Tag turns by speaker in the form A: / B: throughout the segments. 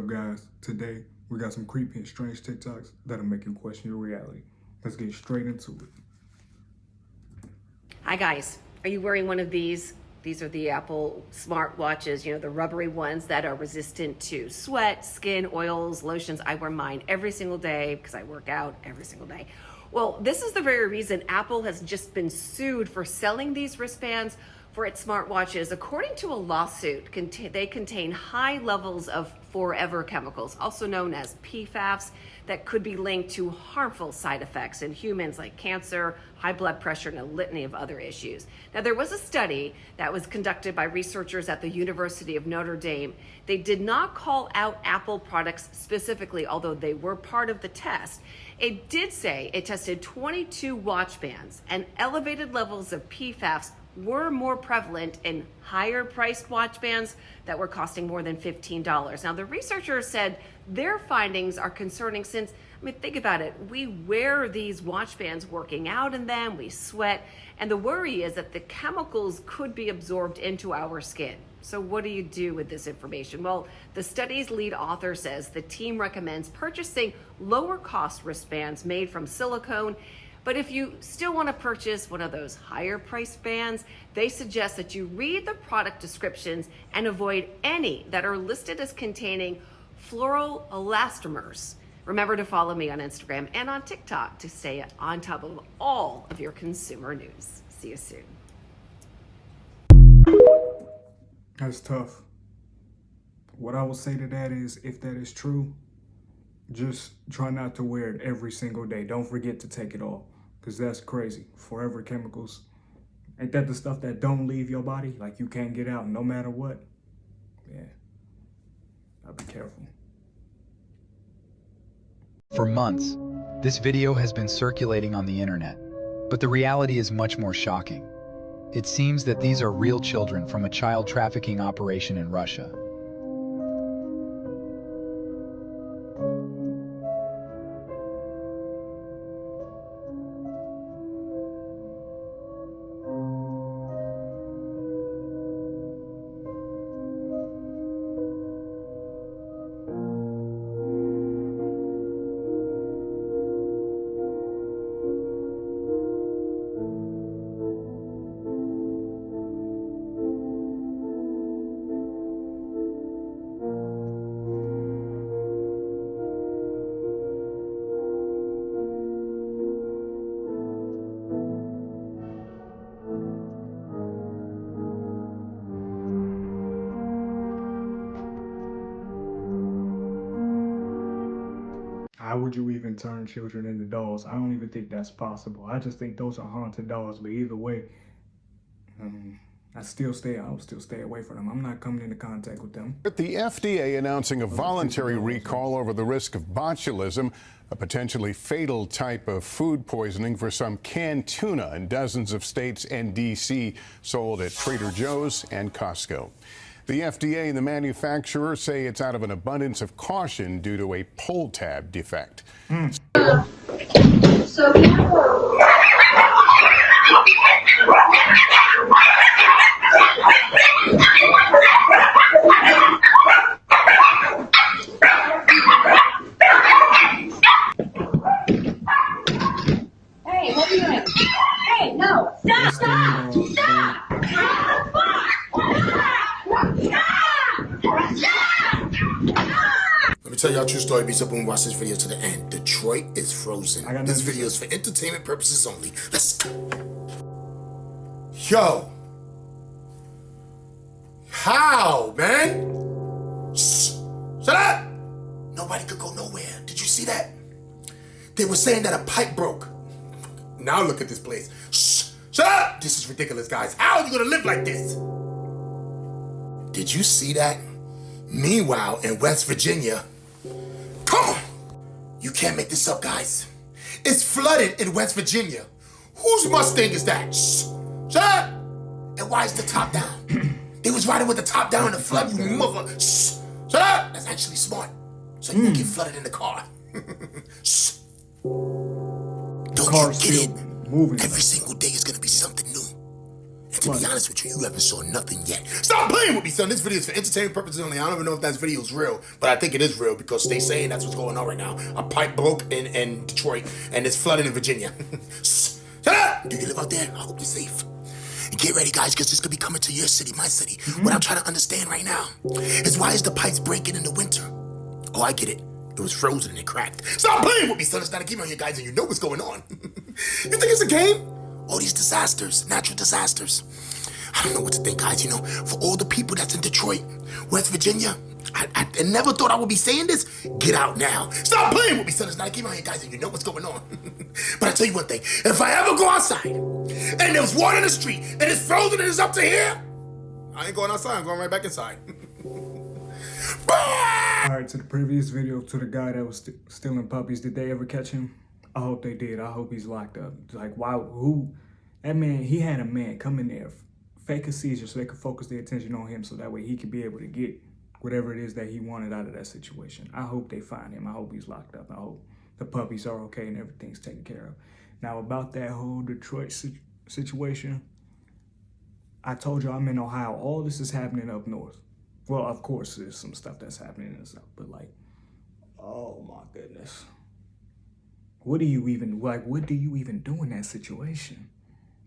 A: guys? Today, we got some creepy and strange TikToks that'll make you question your reality. Let's get straight into it.
B: Hi guys, are you wearing one of these? These are the Apple smartwatches, you know, the rubbery ones that are resistant to sweat, skin, oils, lotions. I wear mine every single day because I work out every single day. Well, this is the very reason Apple has just been sued for selling these wristbands for its smartwatches. According to a lawsuit, they contain high levels of forever chemicals, also known as PFAS, that could be linked to harmful side effects in humans like cancer, high blood pressure, and a litany of other issues. Now, there was a study that was conducted by researchers at the University of Notre Dame. They did not call out Apple products specifically, although they were part of the test. It did say it tested 22 watch bands, and elevated levels of PFAS were more prevalent in higher priced watch bands that were costing more than $15. Now, the researchers said their findings are concerning since, I mean, think about it. We wear these watch bands working out in them, we sweat, and the worry is that the chemicals could be absorbed into our skin. So what do you do with this information? Well, the study's lead author says the team recommends purchasing lower cost wristbands made from silicone. But if you still want to purchase one of those higher priced bands, they suggest that you read the product descriptions and avoid any that are listed as containing fluoroelastomers. Remember to follow me on Instagram and on TikTok to stay on top of all of your consumer news. See you soon.
A: That's tough. What I will say to that is, if that is true, just try not to wear it every single day. Don't forget to take it off, because that's crazy. Forever chemicals. Ain't that the stuff that don't leave your body? Like you can't get out no matter what? Yeah. I'll be careful.
C: For months, this video has been circulating on the internet, but the reality is much more shocking. It seems that these are real children from a child trafficking operation in Russia.
A: How would you even turn children into dolls? I don't even think that's possible. I just think those are haunted dolls. But either way, I'll still stay away from them. I'm not coming into contact with them.
D: The FDA announcing a voluntary recall over the risk of botulism, a potentially fatal type of food poisoning for some canned tuna in dozens of states and D.C. sold at Trader Joe's and Costco. The FDA and the manufacturer say it's out of an abundance of caution due to a pull tab defect.
E: So careful. Hey, what are you doing? Hey, no, stop, stop, stop!
F: Let me tell y'all a true story. Be up and watch this video to the end. Detroit is frozen. This video is for entertainment purposes only. Let's go. Yo. How, man? Shh. Shut up. Nobody could go nowhere. Did you see that? They were saying that a pipe broke. Now look at this place. Shh. Shut up. This is ridiculous, guys. How are you going to live like this? Did you see that? Meanwhile, in West Virginia, come on! You can't make this up, guys. It's flooded in West Virginia. Whose Mustang is that? Shh! Shut up! And why is the top down? They was riding with the top down in the flood, you mother. Shh! Shut up! That's actually smart. So you won't get flooded in the car. Shh! Don't you get it? Every single day is gonna be something new. And to be honest with you, you haven't saw nothing yet. Stop playing with me, son. This video is for entertainment purposes only. I don't even know if that video is real, but I think it is real because they saying that's what's going on right now. A pipe broke in Detroit, and it's flooding in Virginia. Shut up! Do you live out there? I hope you're safe. And get ready, guys, because this could be coming to your city, my city. What I'm trying to understand right now is why is the pipes breaking in the winter? Oh, I get it. It was frozen and it cracked. Stop playing with me, son. It's not a game on here, guys, and you know what's going on. You think it's a game? All these disasters, natural disasters. I don't know what to think, guys. You know, for all the people that's in Detroit, West Virginia, I never thought I would be saying this. Get out now. Stop playing with me, son. It's not a game on here, guys, and you know what's going on. But I tell you one thing. If I ever go outside and there's water in the street and it's frozen and it's up to here, I ain't going outside. I'm going right back inside.
A: All right, to the previous video, to the guy that was stealing puppies, did they ever catch him? I hope they did. I hope he's locked up. Like, why? Who? That man, he had a man come in there, fake a seizure so they could focus their attention on him so that way he could be able to get whatever it is that he wanted out of that situation. I hope they find him. I hope he's locked up. I hope the puppies are okay and everything's taken care of. Now, about that whole Detroit situation, I told you I'm in Ohio. All this is happening up north. Well, of course, there's some stuff that's happening in the south, but like, oh my goodness. What do you even do in that situation?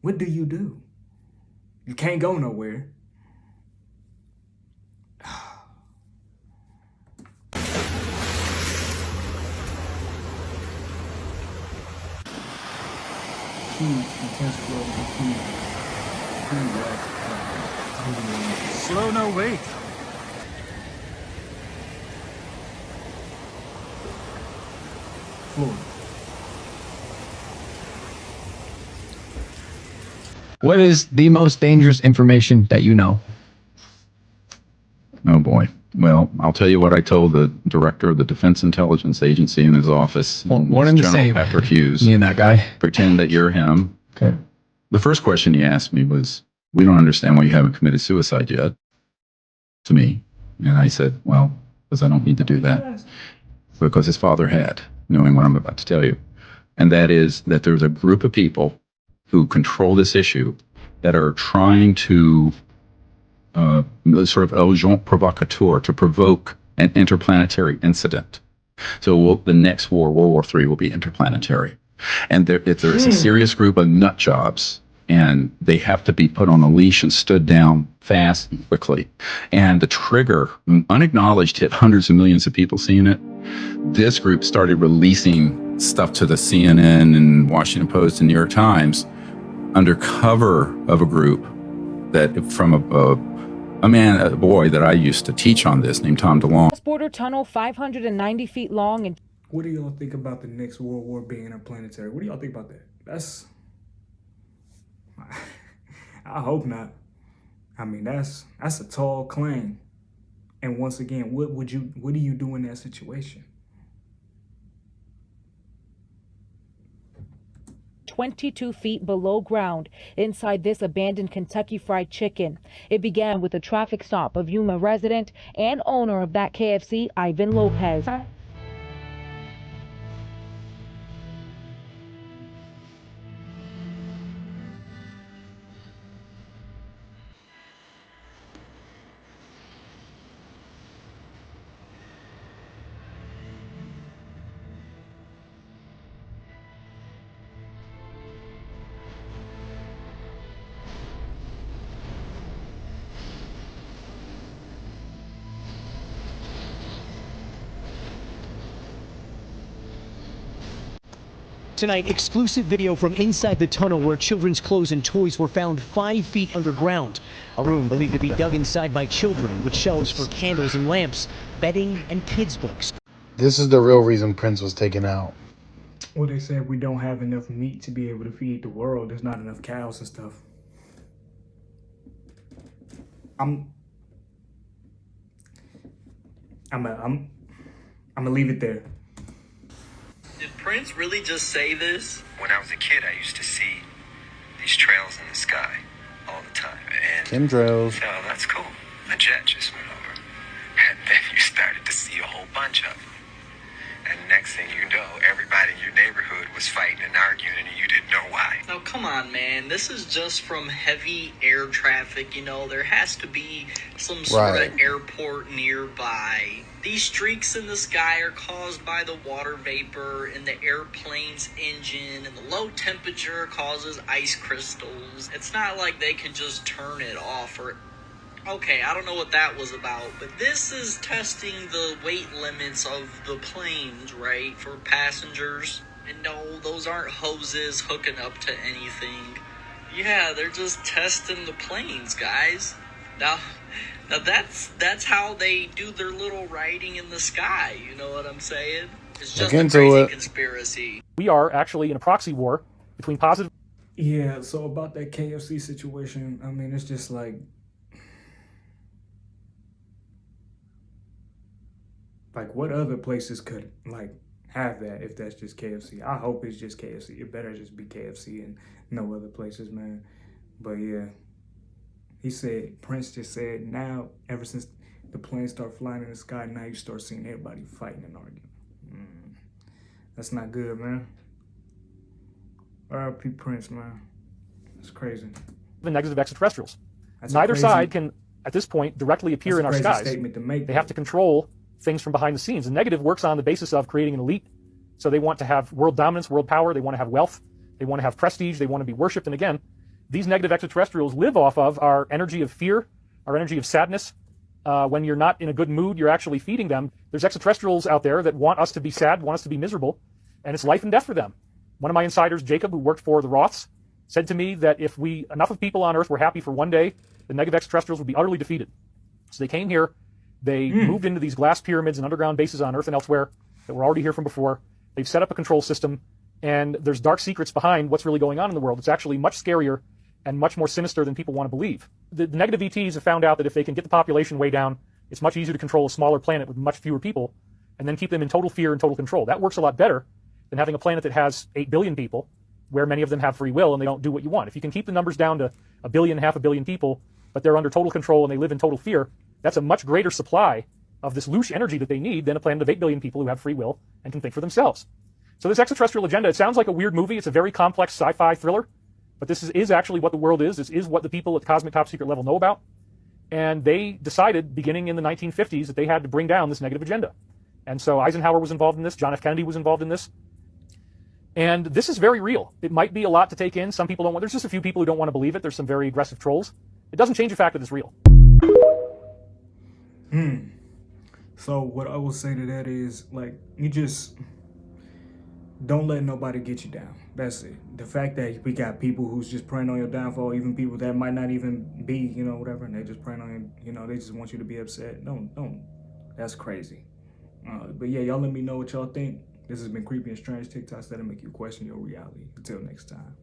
A: What do? You can't go nowhere. Huge, intense flow of heat.
G: Slow, no wait.
A: Florida.
C: What is the most dangerous information that you know?
H: Oh boy. Well, I'll tell you what I told the director of the Defense Intelligence Agency in his office.
C: One and the same.
H: Patrick Hughes.
C: Me and that guy.
H: Pretend that you're him.
C: Okay.
H: The first question he asked me was, "We don't understand why you haven't committed suicide yet." To me. And I said, well, because I don't need to do that. Because his father had, knowing what I'm about to tell you. And that is that there's a group of people who control this issue that are trying to sort of agent provocateur, to provoke an interplanetary incident. So the next war, World War III, will be interplanetary. And there's a serious group of nut jobs, and they have to be put on a leash and stood down fast and quickly. And the trigger, unacknowledged, hit hundreds of millions of people seeing it. This group started releasing stuff to the CNN and Washington Post and New York Times under cover of a group that from a boy that I used to teach on this named Tom DeLong.
I: Border tunnel 590 feet long. And
A: what do y'all think about the next World War being interplanetary? What do y'all think about that? That's, I hope not. I mean, that's a tall claim. And once again, what do you do in that situation?
I: 22 feet below ground inside this abandoned Kentucky Fried Chicken. It began with a traffic stop of Yuma resident and owner of that KFC, Ivan Lopez.
G: Tonight, exclusive video from inside the tunnel where children's clothes and toys were found 5 feet underground. A room believed to be dug inside by children with shelves for candles and lamps, bedding, and kids' books.
J: This is the real reason Prince was taken out.
A: Well, they said we don't have enough meat to be able to feed the world. There's not enough cows and stuff. I'm gonna leave it there.
K: Did Prince really just say this?
L: When I was a kid, I used to see these trails in the sky all the time. And
J: chemtrails.
L: Oh, that's cool. A jet just went over. And then you started to see a whole bunch of them. And next thing you know, everybody in your neighborhood was was fighting and arguing and you didn't know why.
K: Now, come on, man. This is just from heavy air traffic. You know, there has to be some sort of airport nearby. These streaks in the sky are caused by the water vapor in the airplane's engine, and the low temperature causes ice crystals. It's not like they can just turn it off or... Okay, I don't know what that was about, but this is testing the weight limits of the planes, right, for passengers. And no, those aren't hoses hooking up to anything. Yeah, they're just testing the planes, guys. Now that's how they do their little writing in the sky, you know what I'm saying? It's just a crazy conspiracy.
M: We are actually in a proxy war between positive...
A: Yeah, so about that KFC situation, I mean, it's just like what other places could like have that if that's just KFC? I hope it's just KFC. It better just be KFC and no other places, man. But yeah, he said, Prince just said, now ever since the planes start flying in the sky, now you start seeing everybody fighting and arguing. That's not good, man. R.I.P. Prince, man. It's crazy.
M: The negative extraterrestrials. Neither side can, at this point, directly appear in our skies.
A: Statement to make,
M: they have to control things from behind the scenes. The negative works on the basis of creating an elite. So they want to have world dominance, world power. They want to have wealth. They want to have prestige. They want to be worshipped. And again, these negative extraterrestrials live off of our energy of fear, our energy of sadness. When you're not in a good mood, you're actually feeding them. There's extraterrestrials out there that want us to be sad, want us to be miserable, and it's life and death for them. One of my insiders, Jacob, who worked for the Roths, said to me that if enough of people on Earth were happy for one day, the negative extraterrestrials would be utterly defeated. So they came here, they moved into these glass pyramids and underground bases on Earth and elsewhere that were already here from before. They've set up a control system, and there's dark secrets behind what's really going on in the world. It's actually much scarier and much more sinister than people want to believe. The negative ETs have found out that if they can get the population way down, it's much easier to control a smaller planet with much fewer people and then keep them in total fear and total control. That works a lot better than having a planet that has 8 billion people, where many of them have free will and they don't do what you want. If you can keep the numbers down to 1 billion, half a billion people, but they're under total control and they live in total fear, that's a much greater supply of this loosh energy that they need than a planet of 8 billion people who have free will and can think for themselves. So this extraterrestrial agenda, it sounds like a weird movie. It's a very complex sci-fi thriller, but this is actually what the world is. This is what the people at the cosmic top secret level know about. And they decided, beginning in the 1950s, that they had to bring down this negative agenda. And so Eisenhower was involved in this. John F. Kennedy was involved in this. And this is very real. It might be a lot to take in. Some people don't want, there's just a few people who don't want to believe it. There's some very aggressive trolls. It doesn't change the fact that it's real.
A: So what I will say to that is, like, you just don't let nobody get you down. That's it. The fact that we got people who's just preying on your downfall, even people that might not even be, you know, whatever, and they just preying on you, you know, they just want you to be upset. Don't. That's crazy. But yeah, y'all let me know what y'all think. This has been Creepy and Strange TikToks that'll make you question your reality. Until next time.